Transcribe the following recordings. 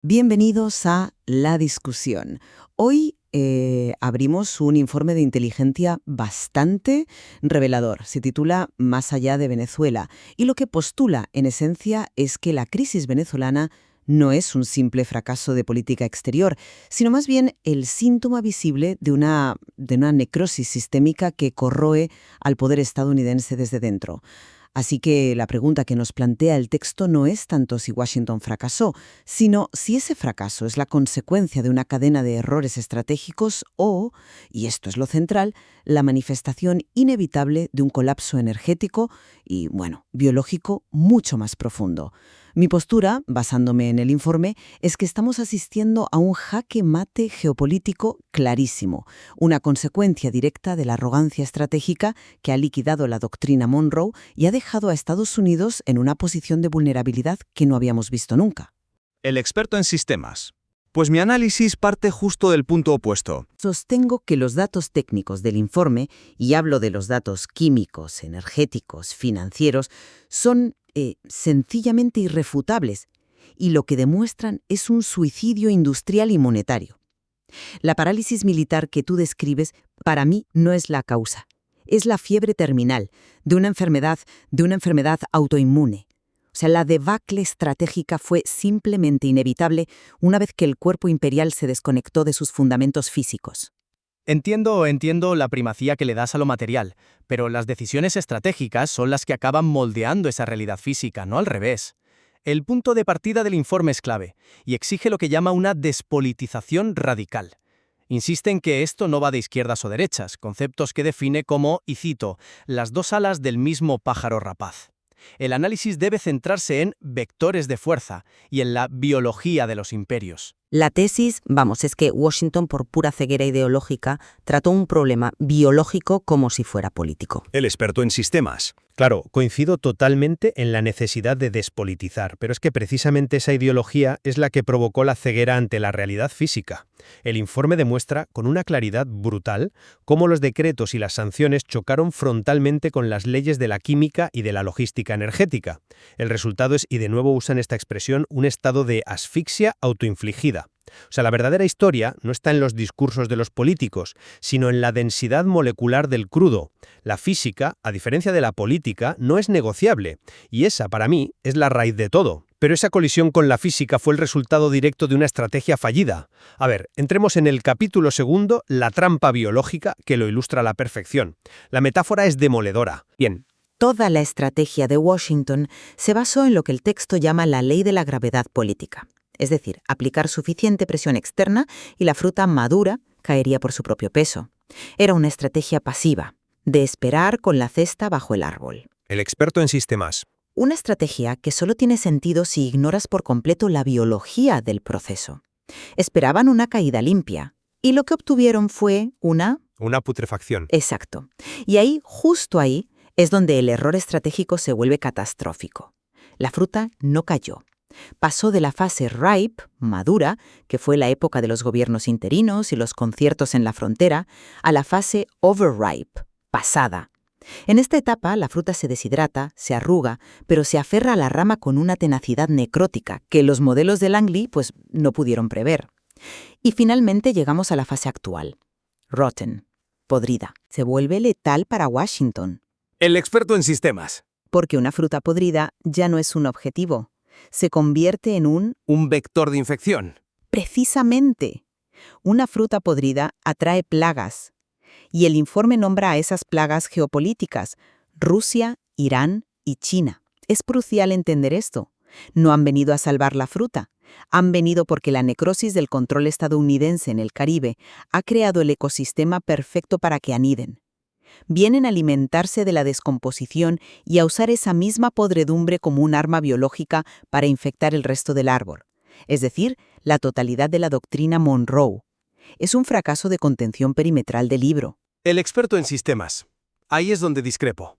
Bienvenidos a La Discusión. Hoy abrimos un informe de inteligencia bastante revelador. Se titula Más allá de Venezuela y lo que postula, en esencia, es que la crisis venezolana no es un simple fracaso de política exterior, sino más bien el síntoma visible de una necrosis sistémica que corroe al poder estadounidense desde dentro. Así que la pregunta que nos plantea el texto no es tanto si Washington fracasó, sino si ese fracaso es la consecuencia de una cadena de errores estratégicos o, y esto es lo central, la manifestación inevitable de un colapso energético y, biológico mucho más profundo. Mi postura, basándome en el informe, es que estamos asistiendo a un jaque mate geopolítico clarísimo, una consecuencia directa de la arrogancia estratégica que ha liquidado la doctrina Monroe y ha dejado a Estados Unidos en una posición de vulnerabilidad que no habíamos visto nunca. El experto en sistemas. Pues mi análisis parte justo del punto opuesto. Sostengo que los datos técnicos del informe, y hablo de los datos químicos, energéticos, financieros, son sencillamente irrefutables, y lo que demuestran es un suicidio industrial y monetario. La parálisis militar que tú describes, para mí, no es la causa. Es la fiebre terminal de una enfermedad autoinmune. O sea, la debacle estratégica fue simplemente inevitable una vez que el cuerpo imperial se desconectó de sus fundamentos físicos. Entiendo la primacía que le das a lo material, pero las decisiones estratégicas son las que acaban moldeando esa realidad física, no al revés. El punto de partida del informe es clave, y exige lo que llama una despolitización radical. Insiste en que esto no va de izquierdas o derechas, conceptos que define como, y cito, las dos alas del mismo pájaro rapaz. El análisis debe centrarse en vectores de fuerza y en la biología de los imperios. La tesis, es que Washington, por pura ceguera ideológica, trató un problema biológico como si fuera político. El experto en sistemas. Claro, coincido totalmente en la necesidad de despolitizar, pero es que precisamente esa ideología es la que provocó la ceguera ante la realidad física. El informe demuestra con una claridad brutal cómo los decretos y las sanciones chocaron frontalmente con las leyes de la química y de la logística energética. El resultado es, y de nuevo usan esta expresión, un estado de asfixia autoinfligida. O sea, la verdadera historia no está en los discursos de los políticos, sino en la densidad molecular del crudo. La física, a diferencia de la política, no es negociable, y esa, para mí, es la raíz de todo. Pero esa colisión con la física fue el resultado directo de una estrategia fallida. A ver, entremos en el capítulo segundo, la trampa biológica, que lo ilustra a la perfección. La metáfora es demoledora. Bien. Toda la estrategia de Washington se basó en lo que el texto llama la ley de la gravedad política. Es decir, aplicar suficiente presión externa y la fruta madura caería por su propio peso. Era una estrategia pasiva, de esperar con la cesta bajo el árbol. El experto en sistemas. Una estrategia que solo tiene sentido si ignoras por completo la biología del proceso. Esperaban una caída limpia, y lo que obtuvieron fue una putrefacción. Exacto. Y ahí, justo ahí, es donde el error estratégico se vuelve catastrófico. La fruta no cayó. Pasó de la fase ripe, madura, que fue la época de los gobiernos interinos y los conciertos en la frontera, a la fase overripe, pasada. En esta etapa, la fruta se deshidrata, se arruga, pero se aferra a la rama con una tenacidad necrótica que los modelos de Langley no pudieron prever. Y finalmente llegamos a la fase actual. Rotten, podrida. Se vuelve letal para Washington. El experto en sistemas. Porque una fruta podrida ya no es un objetivo. Se convierte en un vector de infección. Precisamente. Una fruta podrida atrae plagas. Y el informe nombra a esas plagas geopolíticas: Rusia, Irán y China. Es crucial entender esto. No han venido a salvar la fruta. Han venido porque la necrosis del control estadounidense en el Caribe ha creado el ecosistema perfecto para que aniden. Vienen a alimentarse de la descomposición y a usar esa misma podredumbre como un arma biológica para infectar el resto del árbol. Es decir, la totalidad de la doctrina Monroe. Es un fracaso de contención perimetral del libro. El experto en sistemas. Ahí es donde discrepo.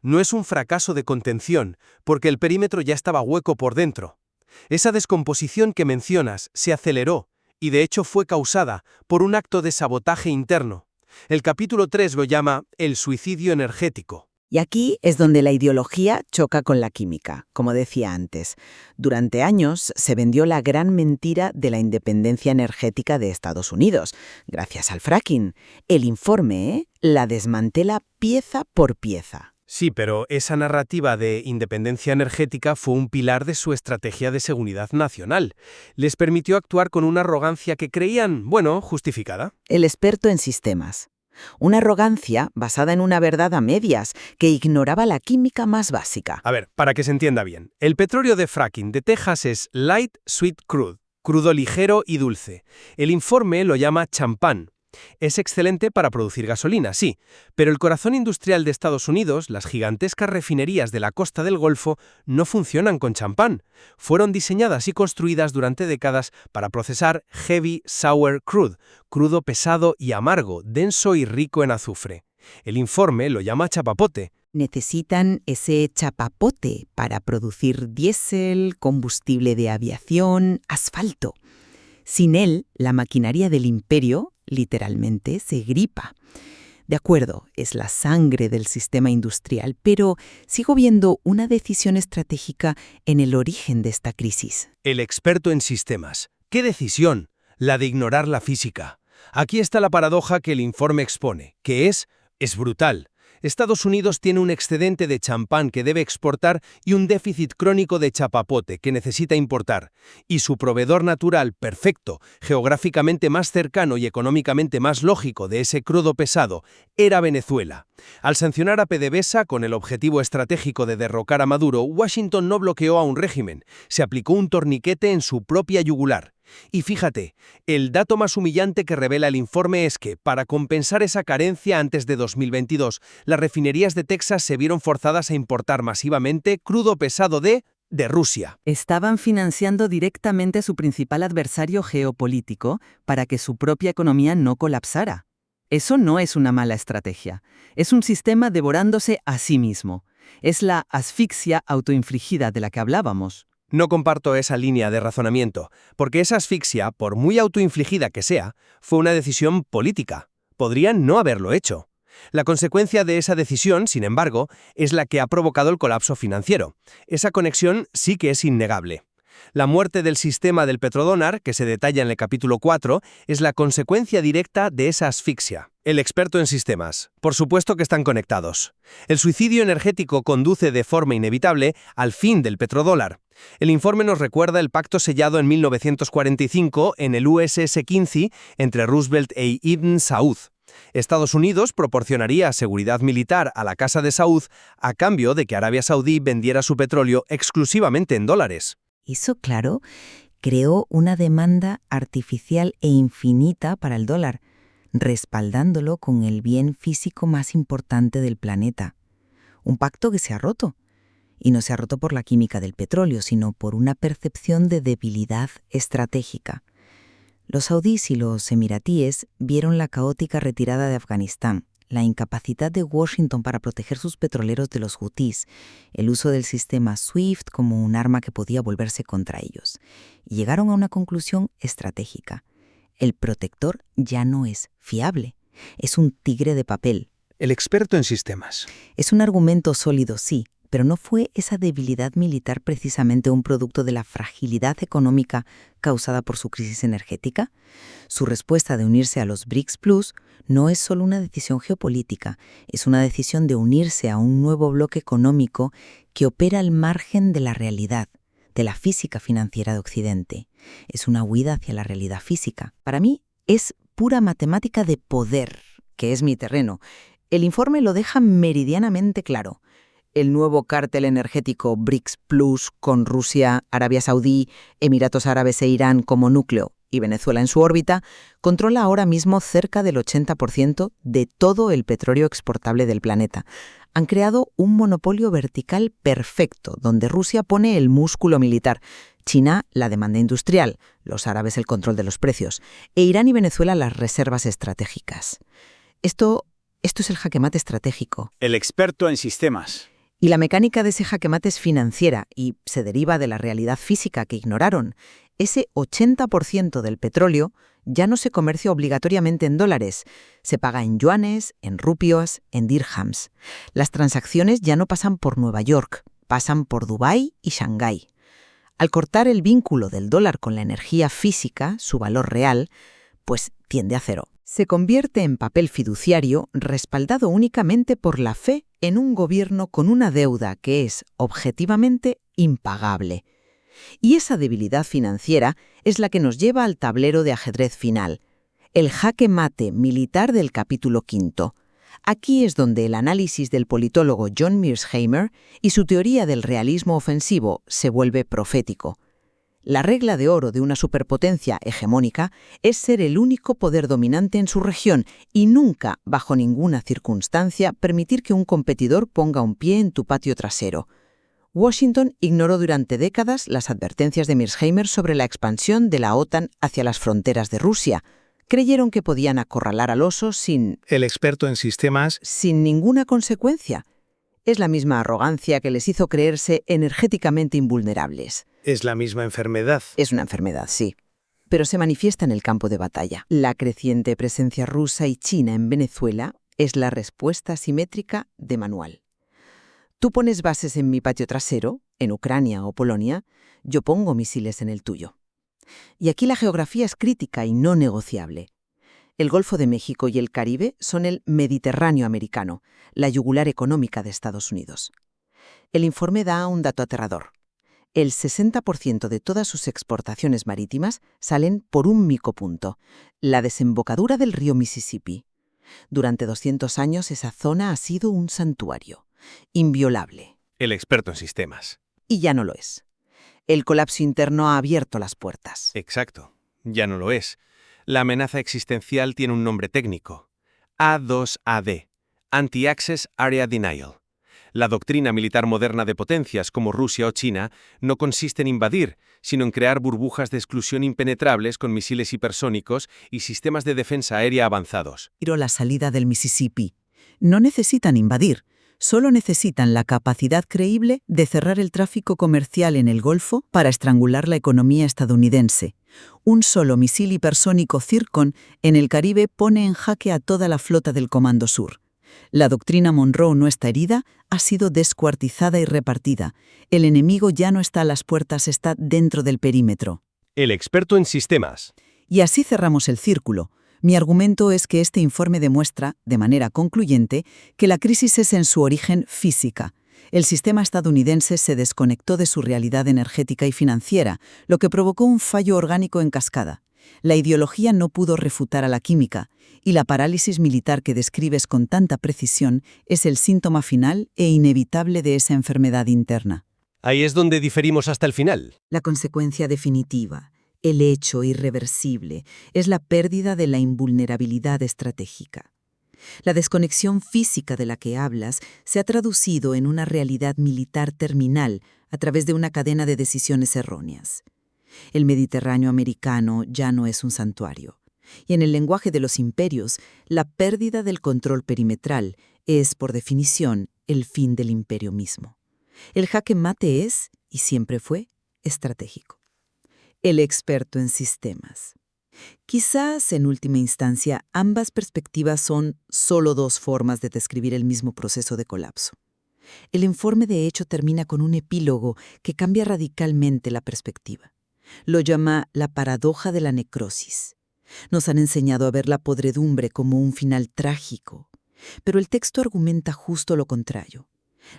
No es un fracaso de contención, porque el perímetro ya estaba hueco por dentro. Esa descomposición que mencionas se aceleró, y de hecho fue causada por un acto de sabotaje interno. El capítulo 3 lo llama el suicidio energético. Y aquí es donde la ideología choca con la química, como decía antes. Durante años se vendió la gran mentira de la independencia energética de Estados Unidos, gracias al fracking. El informe la desmantela pieza por pieza. Sí, pero esa narrativa de independencia energética fue un pilar de su estrategia de seguridad nacional. Les permitió actuar con una arrogancia que creían, justificada. El experto en sistemas. Una arrogancia basada en una verdad a medias, que ignoraba la química más básica. A ver, para que se entienda bien, el petróleo de fracking de Texas es light sweet crude, crudo ligero y dulce. El informe lo llama champán. Es excelente para producir gasolina, sí, pero el corazón industrial de Estados Unidos, las gigantescas refinerías de la costa del Golfo, no funcionan con champán. Fueron diseñadas y construidas durante décadas para procesar heavy sour crude, crudo pesado y amargo, denso y rico en azufre. El informe lo llama chapapote. Necesitan ese chapapote para producir diésel, combustible de aviación, asfalto. Sin él, la maquinaria del imperio, literalmente, se gripa. De acuerdo, es la sangre del sistema industrial, pero sigo viendo una decisión estratégica en el origen de esta crisis. El experto en sistemas. ¿Qué decisión? La de ignorar la física. Aquí está la paradoja que el informe expone, que es brutal. Estados Unidos tiene un excedente de champán que debe exportar y un déficit crónico de chapapote que necesita importar. Y su proveedor natural perfecto, geográficamente más cercano y económicamente más lógico de ese crudo pesado, era Venezuela. Al sancionar a PDVSA con el objetivo estratégico de derrocar a Maduro, Washington no bloqueó a un régimen, se aplicó un torniquete en su propia yugular. Y fíjate, el dato más humillante que revela el informe es que, para compensar esa carencia antes de 2022, las refinerías de Texas se vieron forzadas a importar masivamente crudo pesado de Rusia. Estaban financiando directamente a su principal adversario geopolítico para que su propia economía no colapsara. Eso no es una mala estrategia. Es un sistema devorándose a sí mismo. Es la asfixia autoinfligida de la que hablábamos. No comparto esa línea de razonamiento, porque esa asfixia, por muy autoinfligida que sea, fue una decisión política. Podrían no haberlo hecho. La consecuencia de esa decisión, sin embargo, es la que ha provocado el colapso financiero. Esa conexión sí que es innegable. La muerte del sistema del petrodólar, que se detalla en el capítulo 4, es la consecuencia directa de esa asfixia. El experto en sistemas. Por supuesto que están conectados. El suicidio energético conduce de forma inevitable al fin del petrodólar. El informe nos recuerda el pacto sellado en 1945 en el USS Quincy entre Roosevelt e Ibn Saud. Estados Unidos proporcionaría seguridad militar a la Casa de Saud a cambio de que Arabia Saudí vendiera su petróleo exclusivamente en dólares. Eso, claro, creó una demanda artificial e infinita para el dólar, respaldándolo con el bien físico más importante del planeta. Un pacto que se ha roto. Y no se ha roto por la química del petróleo, sino por una percepción de debilidad estratégica. Los saudíes y los emiratíes vieron la caótica retirada de Afganistán, la incapacidad de Washington para proteger sus petroleros de los hutís, el uso del sistema SWIFT como un arma que podía volverse contra ellos. Y llegaron a una conclusión estratégica. El protector ya no es fiable, es un tigre de papel. El experto en sistemas. Es un argumento sólido, sí, pero ¿no fue esa debilidad militar precisamente un producto de la fragilidad económica causada por su crisis energética? Su respuesta de unirse a los BRICS Plus no es solo una decisión geopolítica, es una decisión de unirse a un nuevo bloque económico que opera al margen de la realidad, de la física financiera de Occidente. Es una huida hacia la realidad física. Para mí es pura matemática de poder, que es mi terreno. El informe lo deja meridianamente claro. El nuevo cártel energético BRICS Plus, con Rusia, Arabia Saudí, Emiratos Árabes e Irán como núcleo y Venezuela en su órbita, controla ahora mismo cerca del 80% de todo el petróleo exportable del planeta. Han creado un monopolio vertical perfecto, donde Rusia pone el músculo militar, China la demanda industrial, los árabes el control de los precios, e Irán y Venezuela las reservas estratégicas. Esto es el jaque mate estratégico. El experto en sistemas. Y la mecánica de ese jaque mate es financiera y se deriva de la realidad física que ignoraron. ese 80% del petróleo ya no se comercia obligatoriamente en dólares, se paga en yuanes, en rupios, en dirhams. Las transacciones ya no pasan por Nueva York, pasan por Dubái y Shanghái. Al cortar el vínculo del dólar con la energía física, su valor real, pues tiende a cero. Se convierte en papel fiduciario respaldado únicamente por la fe en un gobierno con una deuda que es objetivamente impagable. Y esa debilidad financiera es la que nos lleva al tablero de ajedrez final, el jaque mate militar del capítulo 5. Aquí es donde el análisis del politólogo John Mearsheimer y su teoría del realismo ofensivo se vuelve profético. La regla de oro de una superpotencia hegemónica es ser el único poder dominante en su región y nunca, bajo ninguna circunstancia, permitir que un competidor ponga un pie en tu patio trasero. Washington ignoró durante décadas las advertencias de Mearsheimer sobre la expansión de la OTAN hacia las fronteras de Rusia. Creyeron que podían acorralar al oso sin experto en sistemas. sin ninguna consecuencia. Es la misma arrogancia que les hizo creerse energéticamente invulnerables. Es la misma enfermedad. Es una enfermedad, sí, pero se manifiesta en el campo de batalla. La creciente presencia rusa y china en Venezuela es la respuesta simétrica de manual. Tú pones bases en mi patio trasero, en Ucrania o Polonia, yo pongo misiles en el tuyo. Y aquí la geografía es crítica y no negociable. El Golfo de México y el Caribe son el Mediterráneo americano, la yugular económica de Estados Unidos. El informe da un dato aterrador. El 60% de todas sus exportaciones marítimas salen por un micopunto, la desembocadura del río Mississippi. Durante 200 años esa zona ha sido un santuario, inviolable. El experto en sistemas. Y ya no lo es. El colapso interno ha abierto las puertas. Exacto. Ya no lo es. La amenaza existencial tiene un nombre técnico. A2AD. Anti-Access Area Denial. La doctrina militar moderna de potencias como Rusia o China no consiste en invadir, sino en crear burbujas de exclusión impenetrables con misiles hipersónicos y sistemas de defensa aérea avanzados. La salida del Mississippi. No necesitan invadir, solo necesitan la capacidad creíble de cerrar el tráfico comercial en el Golfo para estrangular la economía estadounidense. Un solo misil hipersónico Zircon en el Caribe pone en jaque a toda la flota del Comando Sur. La doctrina Monroe no está herida, ha sido descuartizada y repartida. El enemigo ya no está a las puertas, está dentro del perímetro. El experto en sistemas. Y así cerramos el círculo. Mi argumento es que este informe demuestra, de manera concluyente, que la crisis es en su origen física. El sistema estadounidense se desconectó de su realidad energética y financiera, lo que provocó un fallo orgánico en cascada. La ideología no pudo refutar a la química, y la parálisis militar que describes con tanta precisión es el síntoma final e inevitable de esa enfermedad interna. Ahí es donde diferimos hasta el final. La consecuencia definitiva, el hecho irreversible, es la pérdida de la invulnerabilidad estratégica. La desconexión física de la que hablas se ha traducido en una realidad militar terminal a través de una cadena de decisiones erróneas. El Mediterráneo americano ya no es un santuario. Y en el lenguaje de los imperios, la pérdida del control perimetral es, por definición, el fin del imperio mismo. El jaque mate es, y siempre fue, estratégico. El experto en sistemas. Quizás, en última instancia, ambas perspectivas son solo dos formas de describir el mismo proceso de colapso. El informe, de hecho, termina con un epílogo que cambia radicalmente la perspectiva. Lo llama la paradoja de la necrosis. Nos han enseñado a ver la podredumbre como un final trágico, pero el texto argumenta justo lo contrario.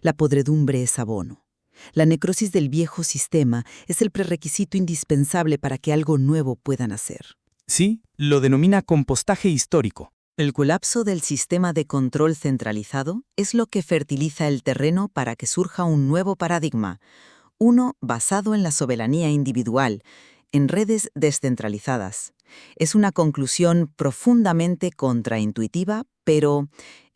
La podredumbre es abono. La necrosis del viejo sistema es el prerequisito indispensable para que algo nuevo pueda nacer. Sí, lo denomina compostaje histórico. El colapso del sistema de control centralizado es lo que fertiliza el terreno para que surja un nuevo paradigma, uno basado en la soberanía individual, en redes descentralizadas. Es una conclusión profundamente contraintuitiva, pero,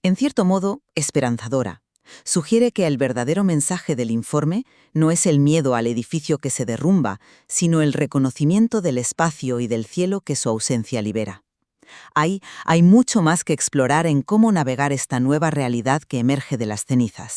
en cierto modo, esperanzadora. Sugiere que el verdadero mensaje del informe no es el miedo al edificio que se derrumba, sino el reconocimiento del espacio y del cielo que su ausencia libera. Hay mucho más que explorar en cómo navegar esta nueva realidad que emerge de las cenizas.